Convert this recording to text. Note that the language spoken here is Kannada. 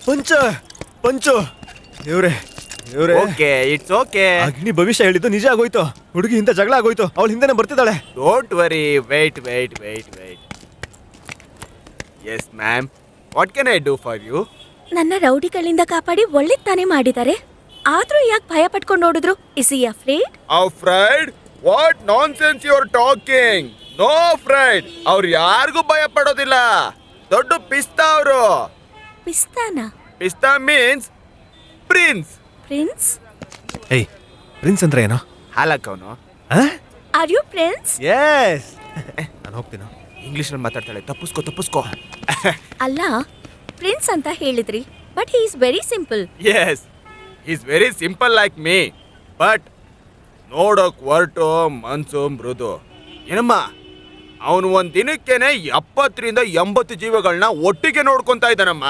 ಪಂಚ ಪಂಚು ದೇವ್ರೆ ದೇವ್ರೆ. Okay, it's okay. ಅಗ್ನಿ ಭವಿಷ್ಯ ಹೇಳಿದ್ದು ನಿಜ ಆಗೋಯ್ತು. ಹುಡುಗಿ ಹಿಂದೆ ಜಗಳ ಆಗೋಯ್ತು. ಅವಳು ಹಿಂದೆನೆ ಬರ್ತಿದ್ದಾಳೆ. Don't worry, wait. Yes ma'am, what can I do for you? ನನ್ನ ರೌಡಿಗಳಿಂದ ಕಾಪಾಡಿ ಒಳ್ಳೆ ತಾನೇ ಮಾಡಿದ್ದಾರೆ. ಆದ್ರೂ ಯಾಕೆ ಭಯ ಪಟ್ಕೊಂಡು ನೋಡಿದ್ರು? Is he afraid? Afraid? What nonsense you are talking? No afraid. ಅವ್ರು ಯಾರಿಗೂ ಭಯ ಪಡೋದಿಲ್ಲ. ದೊಡ್ಡ ಪಿಸ್ತಾ ಅವರು. ಪಿಸ್ತಾನ? ಪಿಸ್ತಾ ಮೀನ್ಸ್ ಪ್ರಿನ್ಸ್. ಪ್ರಿನ್ಸ್? ಏಯ್, ಪ್ರಿನ್ಸ್ ಅಂದ್ರೆ ಏನೋ? ಹಾಲಕ್ಕವನು. Are you prince? ಎಸ್. ನಾನು ಹೋಗ್ತೀನ. ಇಂಗ್ಲಿಷಲ್ಲಿ ಮಾತಾಡ್ತಾಳೆ. ತಪ್ಪಿಸ್ಕೋ. ಅಲ್ಲ, ಪ್ರಿನ್ಸ್ ಅಂತ ಹೇಳಿದ್ರಿ, but he is very simple. Yes, is very simple like me, but ನೋಡೋಕ್ ಒರ್ಟು, ಮನ್ಸು ಮೃದು. ಏನಮ್ಮ, ಅವನು ಒಂದ್ ದಿನಕ್ಕೇನೆ 70 ರಿಂದ 80 ಜೀವಗಳನ್ನ ಒಟ್ಟಿಗೆ ನೋಡ್ಕೊಂತ ಇದ್ದಾನಮ್ಮ.